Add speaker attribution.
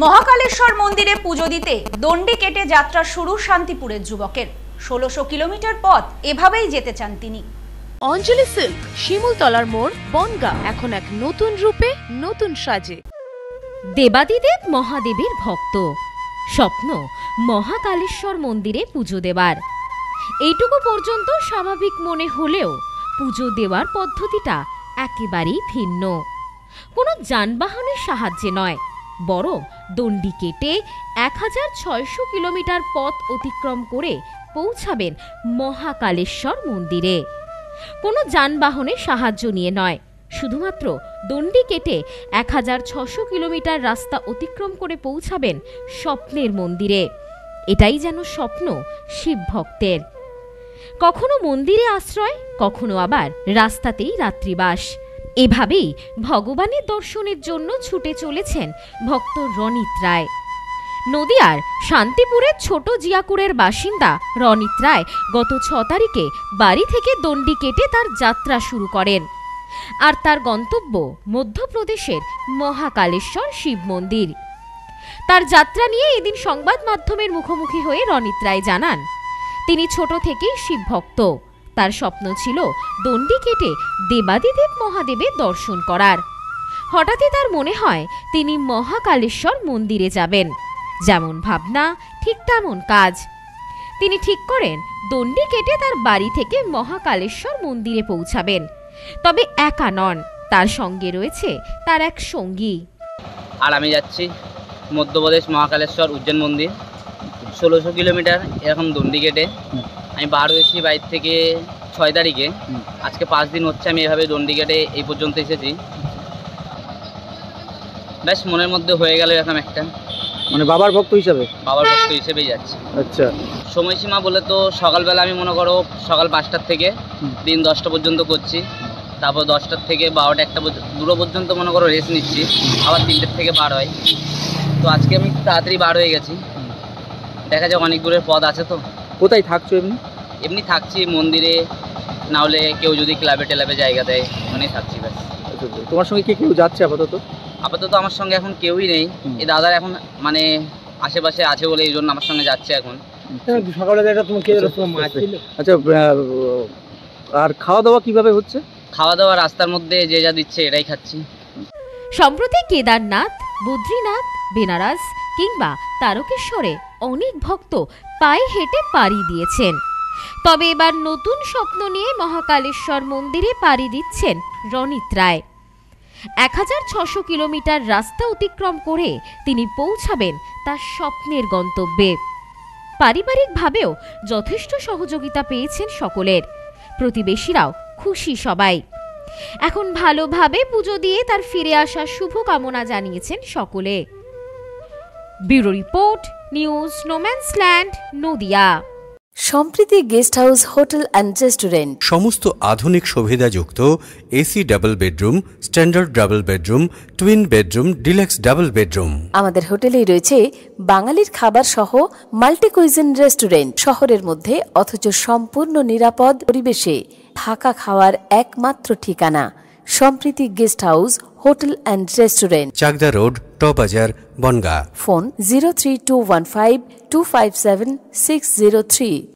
Speaker 1: মহাকালেশ্বর মন্দিরে পুজো দিতে দণ্ডি কেটে যাত্রা শুরু শান্তিপুরের যুবকের। ১৬০০ কিলোমিটার পথ এভাবেই যেতে চান তিনি।
Speaker 2: অঞ্জলি সিল্ক, শিমুলতলার মোড়, বনগাঁ এখন এক নতুন রূপে, নতুন সাজে।
Speaker 3: দেবাদিদেব মহাদেবের ভক্ত, স্বপ্ন মহাকালেশ্বর মন্দিরে পুজো দেবার। এইটুকু পর্যন্ত স্বাভাবিক মনে হলেও পুজো দেওয়ার পদ্ধতিটা একেবারেই ভিন্ন। কোনো যানবাহনের সাহায্যে নয়, বরং দণ্ডি কেটে ১৬০০ কিলোমিটার পথ অতিক্রম করে পৌঁছাবেন মহাকালেশ্বর মন্দিরে। কোনো যানবাহনের সাহায্য নিয়ে নয়, শুধুমাত্র দণ্ডি কেটে ১৬০০ কিলোমিটার রাস্তা অতিক্রম করে পৌঁছাবেন স্বপ্নের মন্দিরে। এটাই যেন স্বপ্ন শিব ভক্তের। কখনো মন্দিরে আশ্রয়, কখনো আবার রাস্তাতেই রাত্রিবাস। এভাবেই ভগবানের দর্শনের জন্য ছুটে চলেছেন ভক্ত রনিত রায়। নদিয়ার শান্তিপুরের ছোট জিয়াকুরের বাসিন্দা রনিত রায় গত ৬ তারিখে বাড়ি থেকে দণ্ডি কেটে তার যাত্রা শুরু করেন। আর তার গন্তব্য মধ্যপ্রদেশের মহাকালেশ্বর শিব মন্দির। তার যাত্রা নিয়ে এদিন সংবাদ মাধ্যমের মুখোমুখি হয়ে রনিত রায় জানান, তিনি ছোট থেকেই শিব ভক্ত। তার স্বপ্ন ছিল দণ্ডি কেটে দেবাদিদেব মহাদেবের দর্শন করার। হঠাৎই তার মনে হয় তিনি মহাকালেশ্বর মন্দিরে যাবেন। যেমন ভাবনা ঠিক তেমন কাজ। তিনি ঠিক করেন দণ্ডি কেটে তার বাড়ি থেকে মহাকালেশ্বর মন্দিরে পৌঁছাবেন। তবে একা নন, তার সঙ্গে রয়েছে তার এক সঙ্গী।
Speaker 4: আর আমি যাচ্ছি মধ্যপ্রদেশ মহাকালেশ্বর উজ্জৈন মন্দির। ১৬০০ কিলোমিটার এরকম দণ্ডি কেটে আমি বার হয়েছি বাড়ির থেকে ৬ তারিখে। আজকে ৫ দিন হচ্ছে আমি এভাবে দণ্ডি কেটে এই পর্যন্ত এসেছি। বেশ মনের মধ্যে হয়ে গেল এরকম একটা,
Speaker 5: মানে বাবার ভক্ত
Speaker 4: হিসেবেই যাচ্ছি।
Speaker 5: আচ্ছা,
Speaker 4: সময়সীমা বলে তো সকালবেলা আমি মনে করো সকাল ৫টার থেকে দিন 10টা পর্যন্ত করছি। তারপর 10টার থেকে 12টা 1টা দুটো পর্যন্ত মনে করো রেস্ট নিচ্ছি, আবার 3টের থেকে বার হয়। তো আজকে আমি তাড়াতাড়ি বার হয়ে গেছি। দেখা যাক, অনেক দূরের পথ আছে। তো
Speaker 5: কোথায় থাকছো?
Speaker 4: এমনি থাকছি মন্দিরে, না হলে কেউ যদি ক্লাবে টেলাবে জায়গা দেয় ওখানেই থাকছি। ব্যাস।
Speaker 5: তোমার সঙ্গে কি কেউ যাচ্ছে আপাতত?
Speaker 4: আপাতত আমার সঙ্গে এখন কেউই নেই। এই দাদার এখন মানে আশেপাশে আছে বলে এই জন্য আমার সঙ্গে যাচ্ছে এখন।
Speaker 5: আচ্ছা, আর খাওয়া দাওয়া কিভাবে হচ্ছে?
Speaker 4: খাওয়া দাওয়া রাস্তার মধ্যে যে যা দিচ্ছে এটাই খাচ্ছি।
Speaker 3: সম্প্রতি কেদারনাথ, বদ্রীনাথ, বেনারস কিংবা তারকেশ্বরে অনেক ভক্ত পায়ে হেঁটে পাড়ি দিয়েছেন। তবে এবার নতুন স্বপ্ন নিয়ে মহাকালেশ্বর মন্দিরে পাড়ি দিচ্ছেন রনিত রায়। ১৬০০ কিলোমিটার রাস্তা অতিক্রম করে তিনি পৌঁছাবেন তার স্বপ্নের গন্তব্যে। পারিবারিকভাবেও যথেষ্ট সহযোগিতা পেয়েছেন সকলের। প্রতিবেশীরাও খুশি সবাই। এখন ভালোভাবে পুজো দিয়ে তার ফিরে আসার শুভকামনা জানিয়েছেন সকলে। Bureau report, news no man's land, Nadia.
Speaker 6: Sampriti guest house, hotel and restaurant.
Speaker 7: সমস্ত আধুনিক সুবিধাযুক্ত AC double bedroom, standard double bedroom, twin bedroom, deluxe double bedroom.
Speaker 6: আমাদের হোটেলেই রয়েছে বাঙালির খাবার সহ মাল্টি কুইজিন রেস্টুরেন্ট। শহরের মধ্যে অথচ সম্পূর্ণ নিরাপদ পরিবেশে থাকা খাওয়ার একমাত্র ঠিকানা Sampriti guest house, hotel and restaurant,
Speaker 7: Chakdah road, টবাজার, বনগাঁ।
Speaker 6: ফোন 03215257603।